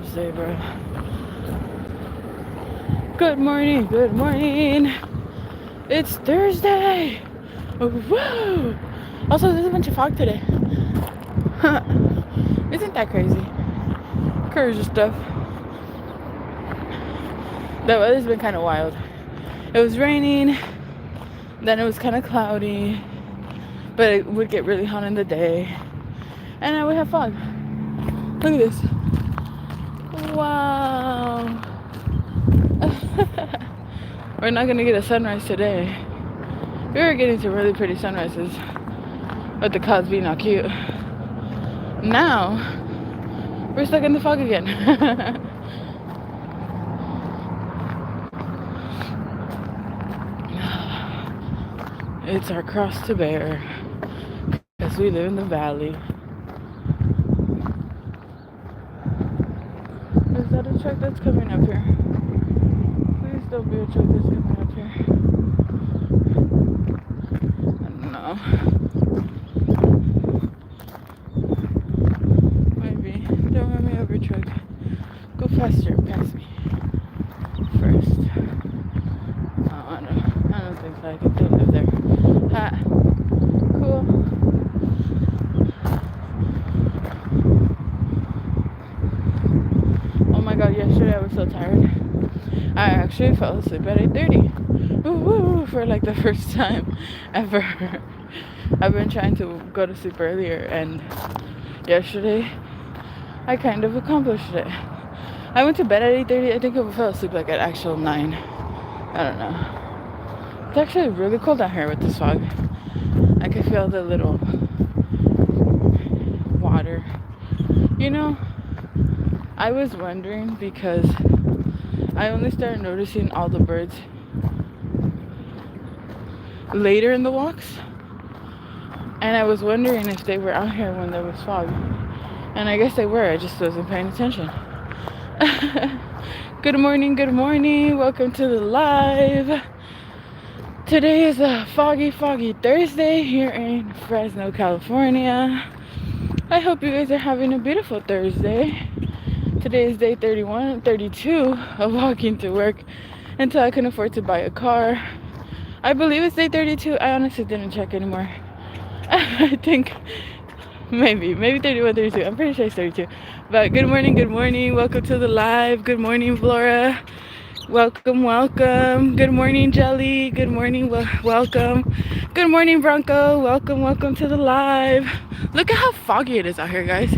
Thursday, bro. Good morning, good morning. It's Thursday. Woo! Also, there's a bunch of fog today. Isn't that crazy? Crazy stuff. The weather's been kind of wild. It was raining, then it was kind of cloudy, but it would get really hot in the day, and then we have fog. Look at this. Wow. We're not gonna get a sunrise today. We were getting some really pretty sunrises, but the clouds being all cute. Now, we're stuck in the fog again. It's our cross to bear, because we live in the valley. Is that a truck that's coming up here? Please don't be a truck that's coming up here. I don't know. Maybe. Don't run me over, truck. Go faster, pass me. First. Oh, I don't think so. I think they live there. Ha. Cool. Oh my god, yesterday I was so tired. I actually fell asleep at 8:30. Woo, for like the first time ever. I've been trying to go to sleep earlier, and yesterday I kind of accomplished it. I went to bed at 8:30. I think I fell asleep like at actual 9. I don't know. It's actually really cold out here with this fog. I can feel the little water. You know, I was wondering because I only started noticing all the birds later in the walks, and I was wondering if they were out here when there was fog. And I guess they were, I just wasn't paying attention. Good morning, welcome to the live. Today is a foggy Thursday here in Fresno, California. I hope you guys are having a beautiful Thursday. Today is day 32 of walking to work until I can afford to buy a car. I believe it's day 32. I honestly didn't check anymore. I think maybe 31, 32. I'm pretty sure it's 32. But good morning. Welcome to the live. Good morning, Flora. Welcome. Good morning, Jelly. Good morning, welcome. Good morning, Bronco. Welcome to the live. Look at how foggy it is out here, guys.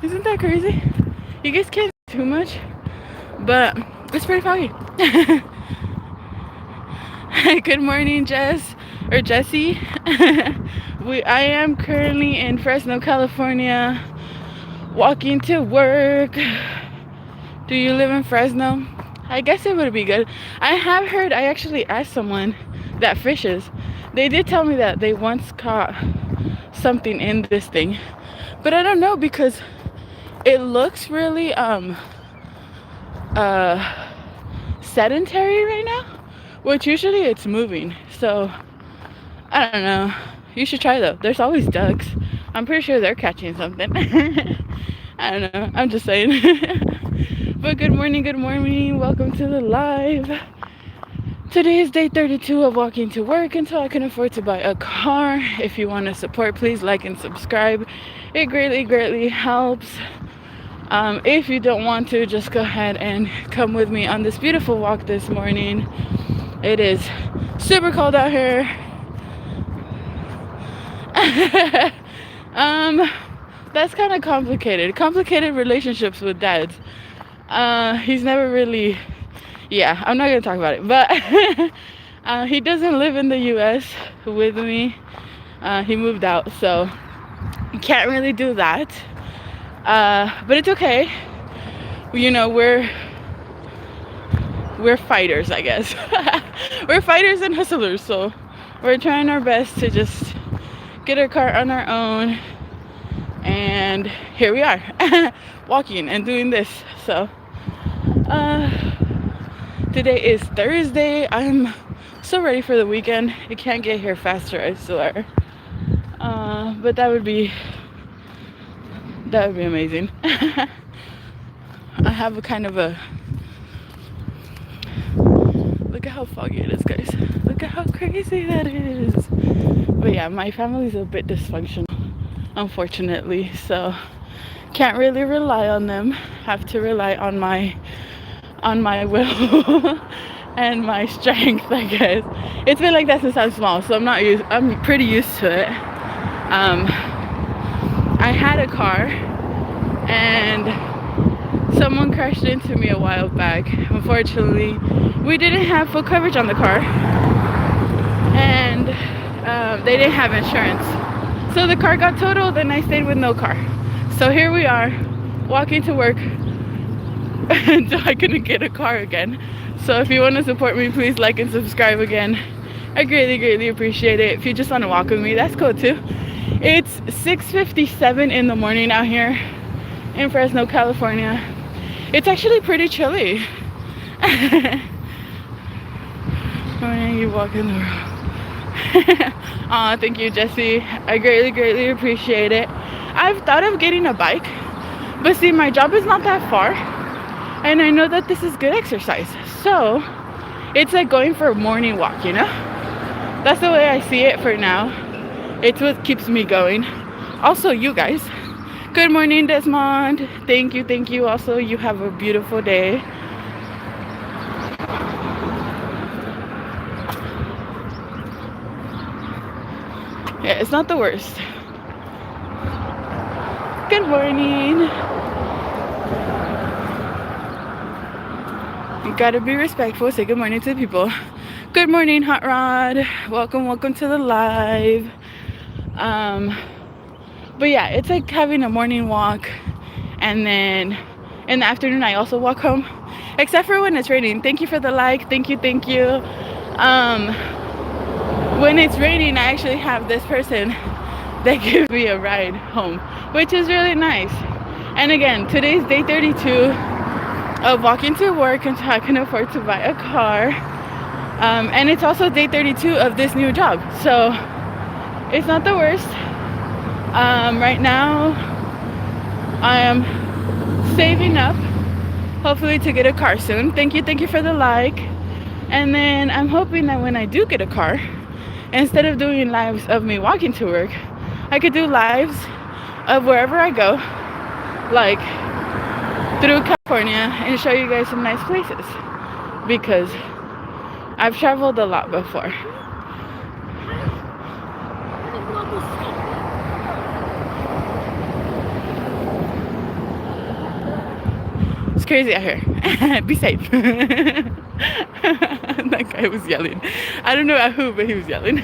Isn't that crazy? You guys can't see too much, but it's pretty foggy. Good morning, Jesse. I am currently in Fresno, California, walking to work. Do you live in Fresno? I guess it would be good. I have heard, I actually asked someone that fishes. They did tell me that they once caught something in this thing, but I don't know because it looks really sedentary right now, which usually it's moving. So I don't know. You should try though. There's always ducks. I'm pretty sure they're catching something. I don't know. I'm just saying. But good morning. Welcome to the live. Today is day 32 of walking to work until I can afford to buy a car. If you want to support, please like and subscribe. It greatly helps. If you don't want to, just go ahead and come with me on this beautiful walk this morning. It is super cold out here. That's kind of complicated relationships with dads. He's never really, yeah, I'm not gonna talk about it, but he doesn't live in the US with me. He moved out, so can't really do that. But it's okay. You know, we're fighters, I guess. We're fighters and hustlers, so we're trying our best to just get our car on our own. And here we are, walking and doing this. So today is Thursday. I'm so ready for the weekend. It can't get here faster, I swear. But that would be That would be amazing. I have a kind of a look at how foggy it is, guys. Look at how crazy that is. But yeah, my family's a bit dysfunctional, unfortunately, so can't really rely on them. Have to rely on my will and my strength, I guess. It's been like that since I'm small, so I'm pretty used to it. I had a car and someone crashed into me a while back. Unfortunately, we didn't have full coverage on the car, and they didn't have insurance. So the car got totaled and I stayed with no car. So here we are, walking to work until I couldn't get a car again. So if you want to support me, please like and subscribe again. I greatly appreciate it. If you just want to walk with me, that's cool too. It's 6:57 in the morning out here in Fresno, California. It's actually pretty chilly. Morning, you walk in the room. Aw, thank you, Jesse. I greatly appreciate it. I've thought of getting a bike, but see, my job is not that far, and I know that this is good exercise. So it's like going for a morning walk, you know? That's the way I see it for now. It's what keeps me going. Also, you guys. Good morning, Desmond. Thank you. Also, you have a beautiful day. Yeah, it's not the worst. Good morning. You gotta be respectful. Say good morning to the people. Good morning, Hot Rod. Welcome to the live. But yeah, it's like having a morning walk, and then in the afternoon I also walk home, except for when it's raining. Thank you for the like. Thank you. When it's raining, I actually have this person that gives me a ride home, which is really nice. And again, today's day 32 of walking to work until I can afford to buy a car. And it's also day 32 of this new job, so it's not the worst. Right now I am saving up, hopefully to get a car soon. Thank you for the like. And then I'm hoping that when I do get a car, instead of doing lives of me walking to work, I could do lives of wherever I go, like through California, and show you guys some nice places, because I've traveled a lot before. It's crazy out here. Be safe. That guy was yelling. I don't know at who, but he was yelling.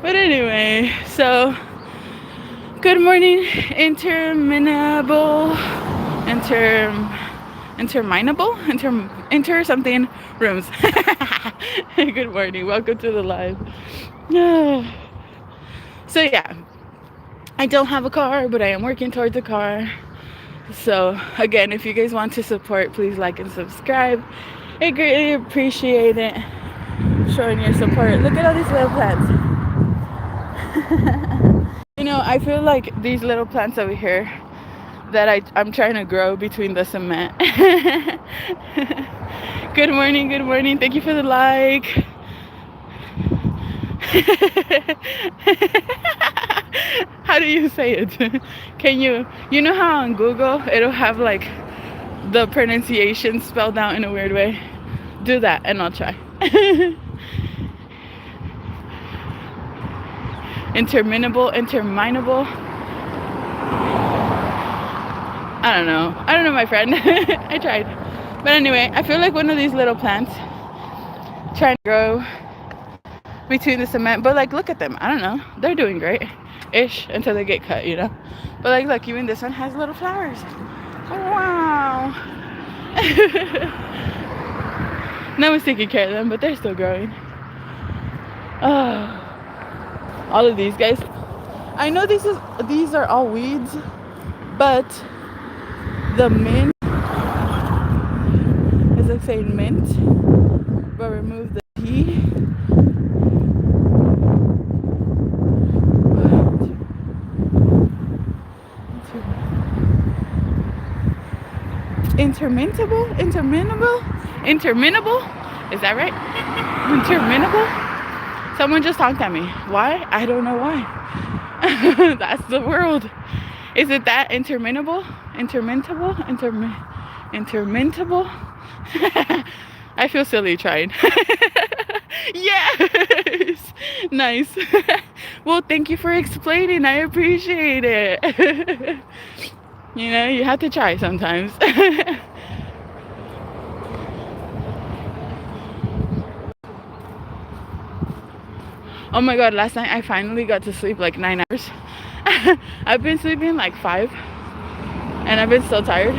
But anyway, so good morning, inter something rooms. Good morning, welcome to the live. So yeah, I don't have a car, but I am working towards a car. So again, if you guys want to support, please like and subscribe. I greatly appreciate it, showing your support. Look at all these little plants. You know, I feel like these little plants over here that I'm trying to grow between the cement. Good morning. Thank you for the like. How do you say it? Can you know how on Google it'll have like the pronunciation spelled out in a weird way? Do that and I'll try. Interminable. I don't know, my friend. I tried. But anyway, I feel like one of these little plants trying to grow between the cement, but like look at them. I don't know, they're doing great ish until they get cut, you know. But like look, even this one has little flowers. Wow. No one's taking care of them, but they're still growing. Oh, all of these guys, I know these are all weeds, but the mint is like saying mint, but remove the T. interminable, is that right? Interminable. Someone just honked at me. Why? I don't know why. That's the world. Is it that interminable? Interminable? I feel silly trying. Yes! Nice. Well, thank you for explaining. I appreciate it. You know, you have to try sometimes. Oh my god, last night I finally got to sleep like 9 hours. I've been sleeping like 5 and I've been so tired.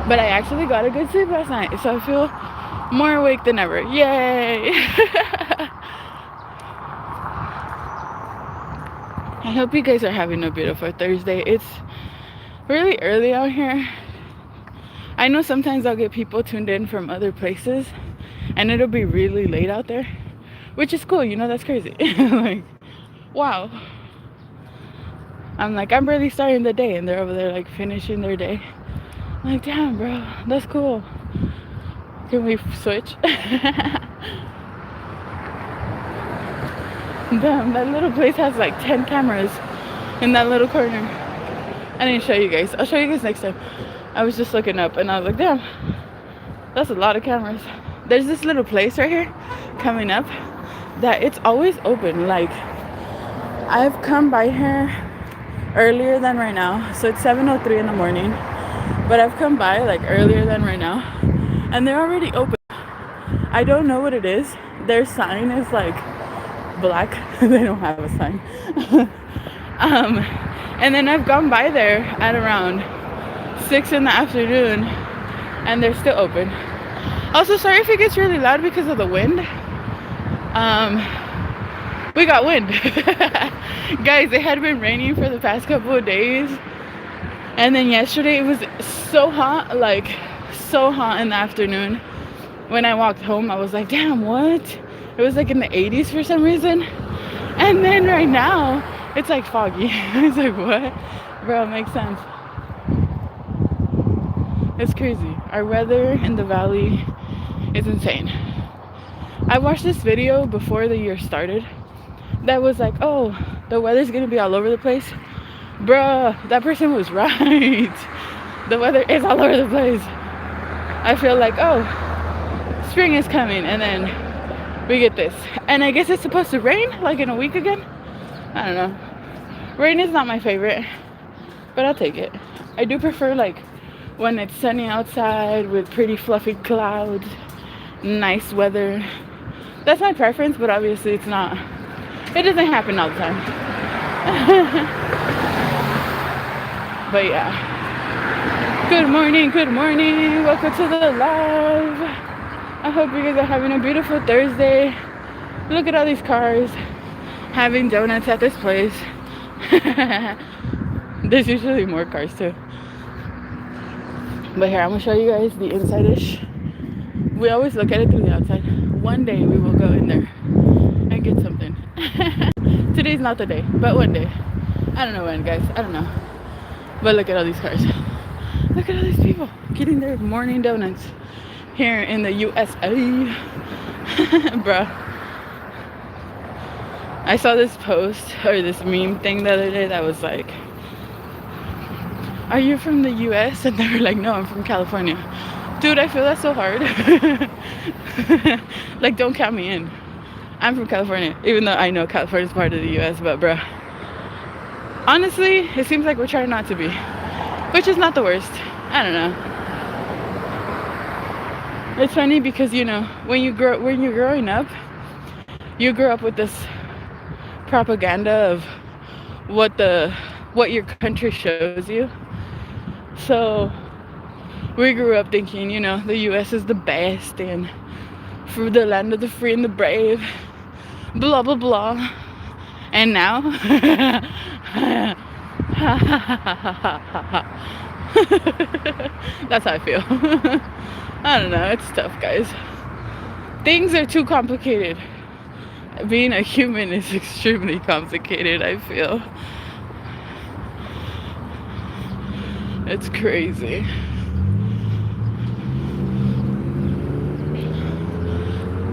But I actually got a good sleep last night, so I feel more awake than ever. Yay! I hope you guys are having a beautiful Thursday. It's really early out here. I know sometimes I'll get people tuned in from other places and it'll be really late out there, which is cool, you know, that's crazy. Like, wow. I'm like, I'm barely starting the day and they're over there like finishing their day. I'm like, damn, bro, that's cool. Can we switch? Damn, that little place has like 10 cameras in that little corner. I didn't show you guys. I'll show you guys next time. I was just looking up and I was like, damn, that's a lot of cameras. There's this little place right here coming up that it's always open. Like, I've come by here earlier than right now. So it's 7:03 in the morning. But I've come by like earlier than right now. And they're already open. I don't know what it is. Their sign is like black. They don't have a sign. And then I've gone by there at around 6 in the afternoon and they're still open. Also, sorry if it gets really loud because of the wind. We got wind. Guys, it had been raining for the past couple of days. And then yesterday it was so hot, like so hot in the afternoon. When I walked home, I was like, damn, what? It was like in the 80s for some reason. And then right now, it's like foggy. It's like, what? Bro, it makes sense. It's crazy. Our weather in the valley is insane. I watched this video before the year started that was like, oh, the weather's gonna be all over the place. Bruh, that person was right. The weather is all over the place. I feel like, oh, spring is coming, and then we get this. And I guess it's supposed to rain like in a week again. I don't know. Rain is not my favorite, but I'll take it. I do prefer like when it's sunny outside with pretty fluffy clouds, nice weather. That's my preference, but obviously it's not. It doesn't happen all the time. But yeah. Good morning, good morning. Welcome to the live. I hope you guys are having a beautiful Thursday. Look at all these cars having donuts at this place. There's usually more cars too. But here, I'm gonna show you guys the inside-ish. We always look at it through the outside. One day we will go in there and get something. Today's not the day, but one day. I don't know when, guys. I don't know. But look at all these cars. Look at all these people getting their morning donuts here in the USA. Bruh. I saw this post or this meme thing the other day that was like, are you from the US? And they were like, no, I'm from California. Dude, I feel that so hard. Like, don't count me in. I'm from California, even though I know California is part of the US, but bruh, honestly, it seems like we're trying not to be, which is not the worst. I don't know. It's funny because, you know, when you're growing up, you grow up with this propaganda of what your country shows you. So we grew up thinking, you know, the US is the best and for the land of the free and the brave, blah blah blah. And now that's how I feel. I don't know, it's tough, guys. Things are too complicated. Being a human is extremely complicated, I feel. It's crazy.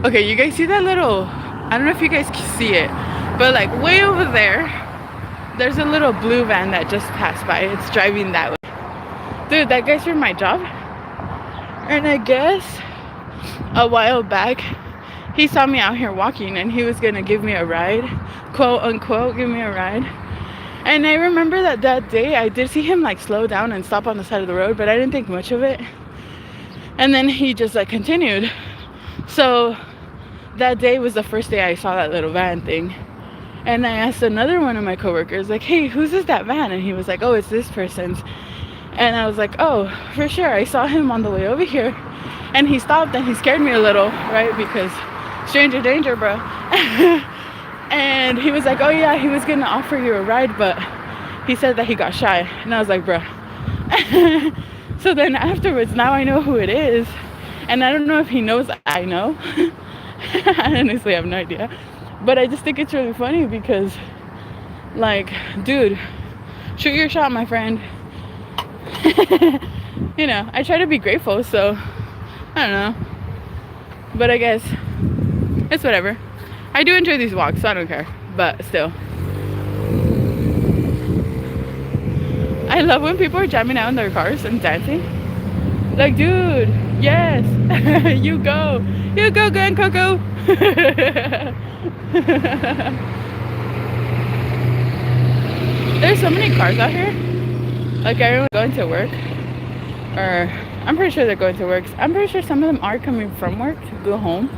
Okay, you guys see that little, I don't know if you guys can see it, but like way over there, there's a little blue van that just passed by. It's driving that way. Dude, that guy's from my job. And I guess a while back, he saw me out here walking and he was gonna give me a ride, quote unquote, give me a ride. And I remember that day I did see him like slow down and stop on the side of the road, but I didn't think much of it. And then he just like continued. So that day was the first day I saw that little van thing. And I asked another one of my coworkers, like, hey, whose is that van? And he was like, oh, it's this person's. And I was like, oh, for sure. I saw him on the way over here. And he stopped and he scared me a little, right? Because stranger danger, bro. And he was like, oh yeah, he was gonna offer you a ride, but he said that he got shy. And I was like, bro. So then afterwards, now I know who it is. And I don't know if he knows I know. I honestly have no idea. But I just think it's really funny because, like, dude, shoot your shot, my friend. You know, I try to be grateful, so I don't know. But I guess it's whatever. I do enjoy these walks, so I don't care. But still, I love when people are jamming out in their cars and dancing. Like, dude, yes. You go Grand Coco. There's so many cars out here. Like, everyone going to work, or I'm pretty sure they're going to work. I'm pretty sure some of them are coming from work to go home.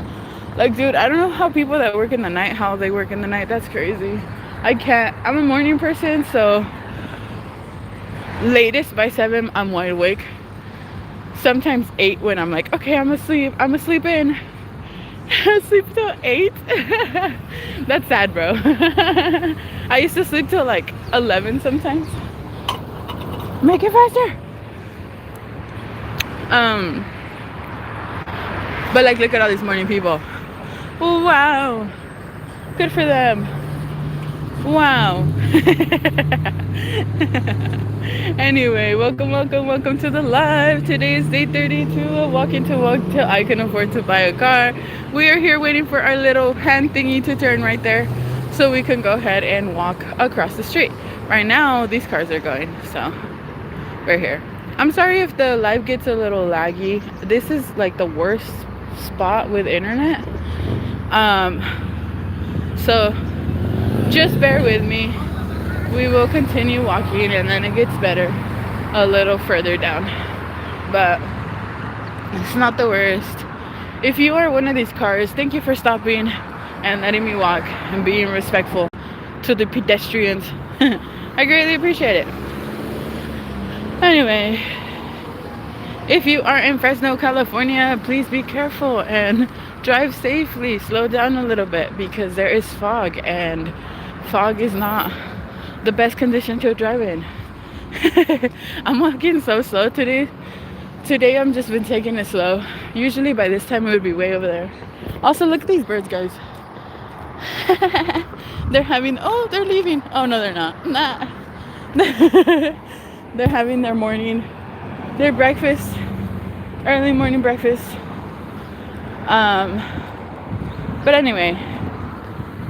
Like, dude, I don't know how people that work in the night, how they work in the night. That's crazy. I can't. I'm a morning person, so latest by 7 I'm wide awake. Sometimes 8 when I'm like, okay, I'm asleep in. I sleep till 8. That's sad, bro. I used to sleep till like 11 sometimes. Make it faster. But like, look at all these morning people. Oh, wow, good for them. Wow. Anyway, welcome to the live. Today is day 32 of walking to walk till I can afford to buy a car. We are here waiting for our little hand thingy to turn right there so we can go ahead and walk across the street. Right now these cars are going, so we're here. I'm sorry if the live gets a little laggy. This is like the worst spot with internet, so just bear with me. We will continue walking and then it gets better a little further down, but it's not the worst. If you are one of these cars, thank you for stopping and letting me walk and being respectful to the pedestrians. I greatly appreciate it. Anyway, if you are in Fresno, California, please be careful and drive safely. Slow down a little bit because there is fog, and fog is not the best condition to drive in. I'm walking so slow today. Today I'm just been taking it slow. Usually by this time it would be way over there. Also, look at these birds, guys. They're leaving. Oh no, they're not. Nah. They're having their breakfast, early morning breakfast. But anyway,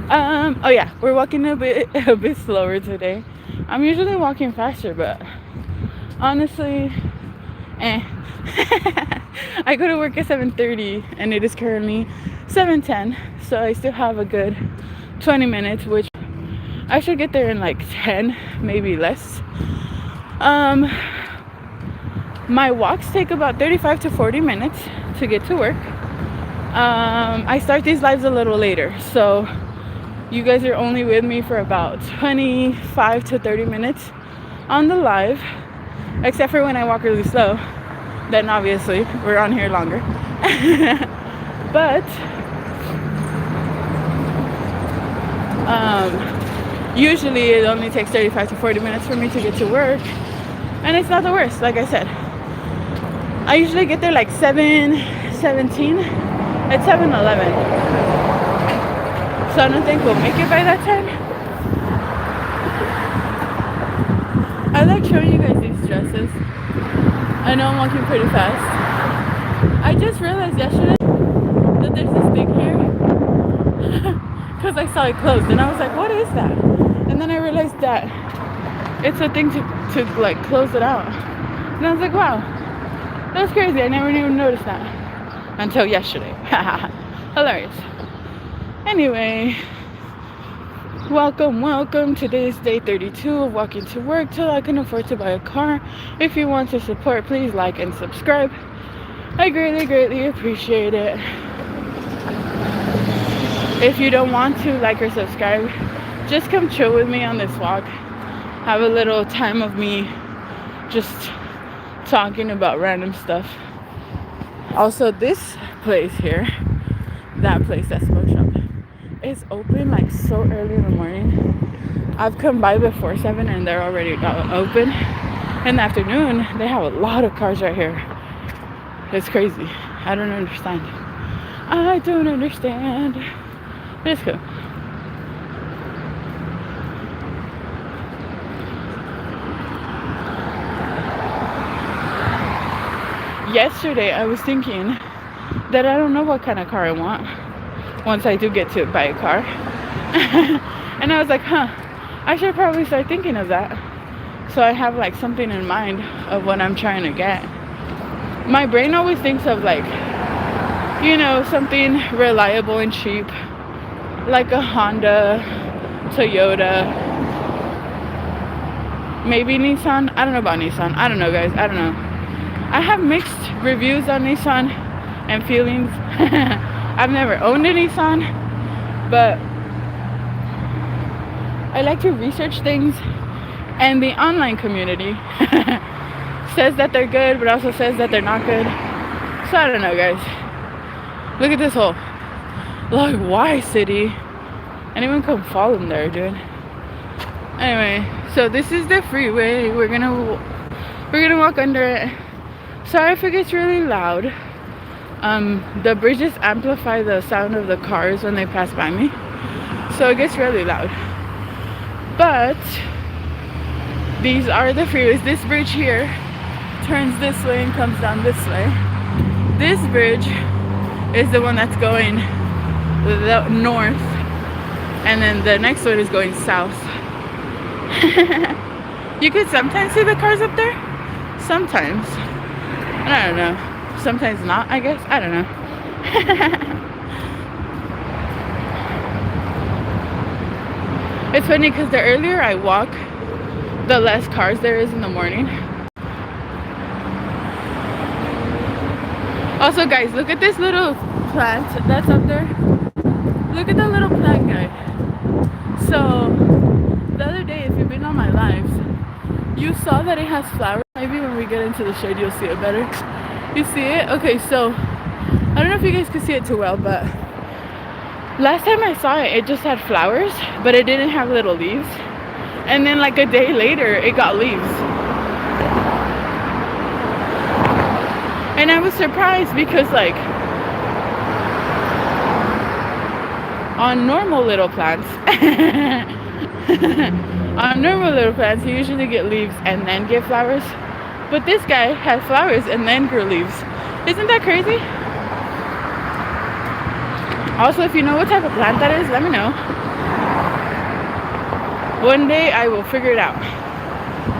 oh yeah, we're walking a bit slower today. I'm usually walking faster, but honestly, I go to work at 7:30 and it is currently 7:10, so I still have a good 20 minutes, which I should get there in like 10, maybe less. My walks take about 35 to 40 minutes to get to work. I start these lives a little later, so you guys are only with me for about 25 to 30 minutes on the live, except for when I walk really slow. Then obviously we're on here longer. But usually it only takes 35 to 40 minutes for me to get to work, and it's not the worst. Like I said, I usually get there like 7:17 at 7:11, so I don't think we'll make it by that time. I like showing you guys these dresses. I know I'm walking pretty fast. I just realized yesterday that there's this thing here because I saw it closed and I was like, what is that? And then I realized that it's a thing to like close it out. And I was like, wow, that's crazy. I never even noticed that until yesterday. Hilarious. Anyway, welcome. Today is day 32 of walking to work till I can afford to buy a car. If you want to support, please like and subscribe. I greatly appreciate it. If you don't want to like or subscribe, just come chill with me on this walk. Have a little time of me just talking about random stuff. Also, this place here, that place, that smoke shop, is open like so early in the morning. I've come by before 7 and they're already open. In the afternoon, they have a lot of cars right here. It's crazy. I don't understand. But it's cool. Yesterday, I was thinking that I don't know what kind of car I want once I do get to buy a car. And I was like, I should probably start thinking of that. So I have like something in mind of what I'm trying to get. My brain always thinks of like, you know, something reliable and cheap, like a Honda, Toyota, maybe Nissan. I don't know about Nissan. I don't know, guys. I don't know. I have mixed reviews on Nissan and feelings. I've never owned a Nissan, but I like to research things, and the online community says that they're good, but also says that they're not good. So I don't know, guys. Look at this hole. Like, why, city? Anyone come fall in there, dude? Anyway, so this is the freeway. We're gonna walk under it. Sorry if it gets really loud. The bridges amplify the sound of the cars when they pass by me, so it gets really loud. But these are the freeways. This bridge here turns this way and comes down this way. This bridge is the one that's going north, and then the next one is going south. You could sometimes see the cars up there, sometimes. I don't know. Sometimes not, I guess. I don't know. It's funny because the earlier I walk, the less cars there is in the morning. Also, guys, look at this little plant that's up there. Look at that little plant guy. So the other day, if you've been on my lives, you saw that it has flowers. Maybe when we get into the shade you'll see it better. You see it? Okay, so I don't know if you guys can see it too well, but last time I saw it, it just had flowers, but it didn't have little leaves. And then like a day later, it got leaves. And I was surprised because like on normal little plants, you usually get leaves and then get flowers. But this guy had flowers and then grew leaves. Isn't that crazy? Also, if you know what type of plant that is, let me know. One day I will figure it out.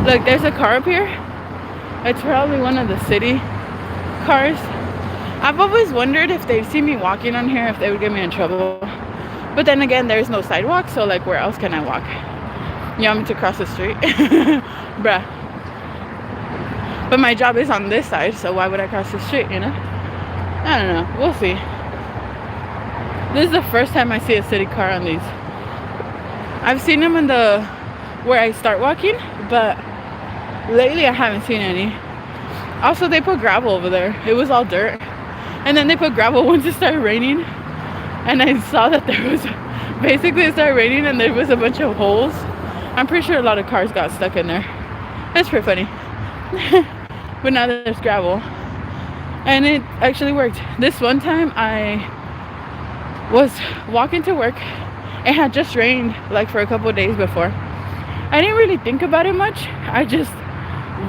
Look, there's a car up here. It's probably one of the city cars. I've always wondered if they'd see me walking on here, if they would get me in trouble. But then again, there's no sidewalk, so like where else can I walk? You want me to cross the street? Bruh. But my job is on this side, so why would I cross the street, you know? I don't know. We'll see. This is the first time I see a city car on these. I've seen them in the where I start walking, but lately I haven't seen any. Also, they put gravel over there. It was all dirt. And then they put gravel once it started raining. And I saw that there was, basically it started raining and there was a bunch of holes. I'm pretty sure a lot of cars got stuck in there. That's pretty funny. But now there's gravel. And it actually worked. This one time I was walking to work. It had just rained like for a couple of days before. I didn't really think about it much. I just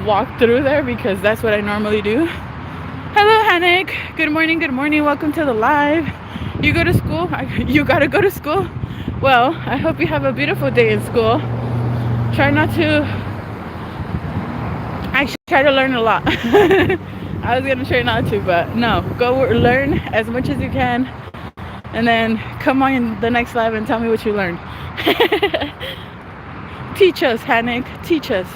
walk through there because that's what I normally do. Hello, Hanik. Good morning. Good morning. Welcome to the live. You go to school? You gotta go to school? Well, I hope you have a beautiful day in school. Try not to. Actually, try to learn a lot. I was gonna try not to, but no. Go learn as much as you can, and then come on the next live and tell me what you learned. Teach us, Hanik. Teach us.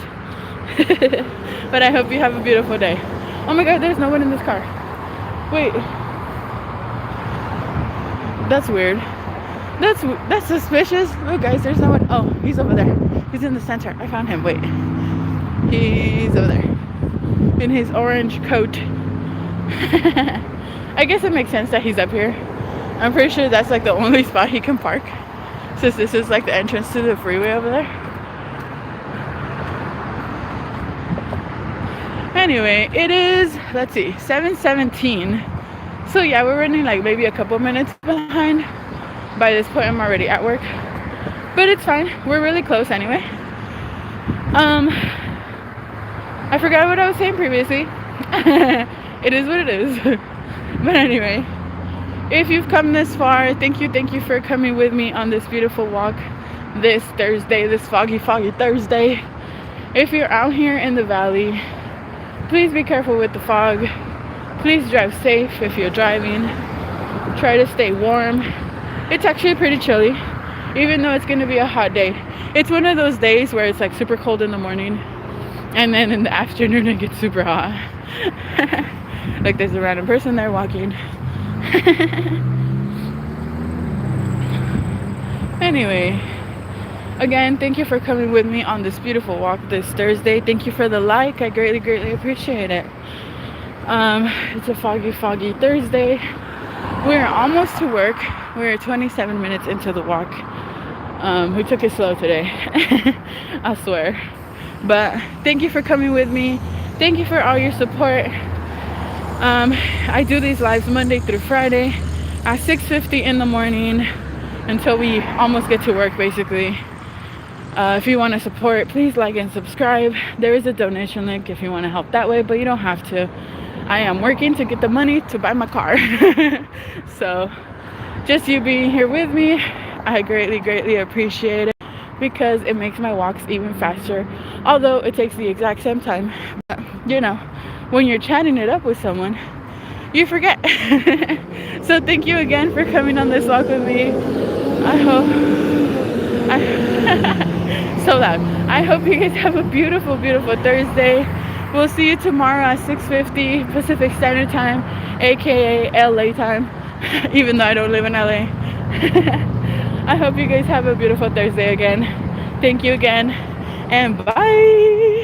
But I hope you have a beautiful day. Oh my God, there's no one in this car. Wait. That's weird. That's suspicious. Look, guys, there's no one. Oh, he's over there. He's in the center. I found him. Wait. He's over there in his orange coat. I guess it makes sense that he's up here. I'm pretty sure that's like the only spot he can park, since this is like the entrance to the freeway over there. Anyway, it is, let's see, 7:17. So yeah, we're running like maybe a couple minutes behind. By this point, I'm already at work, but it's fine. We're really close anyway. I forgot what I was saying previously. It is what it is. But anyway, if you've come this far, thank you for coming with me on this beautiful walk this Thursday, this foggy Thursday. If you're out here in the valley, please be careful with the fog. Please drive safe if you're driving. Try to stay warm. It's actually pretty chilly, even though it's going to be a hot day. It's one of those days where it's like super cold in the morning, and then in the afternoon it gets super hot. Like there's a random person there walking. Anyway, again, thank you for coming with me on this beautiful walk this Thursday. Thank you for the like. I greatly appreciate it. It's a foggy Thursday. We're almost to work. We're 27 minutes into the walk. We took it slow today. I swear. But thank you for coming with me. Thank you for all your support. I do these lives Monday through Friday at 6:50 in the morning until we almost get to work, basically. If you want to support, please like and subscribe. There is a donation link if you want to help that way, but you don't have to. I am working to get the money to buy my car. So just you being here with me, I greatly appreciate it, because it makes my walks even faster, although it takes the exact same time. But you know, when you're chatting it up with someone, you forget. So thank you again for coming on this walk with me. So loud. I hope you guys have a beautiful Thursday. We'll see you tomorrow at 6:50 Pacific Standard Time, aka LA time, even though I don't live in LA. I hope you guys have a beautiful Thursday again. Thank you again, and bye.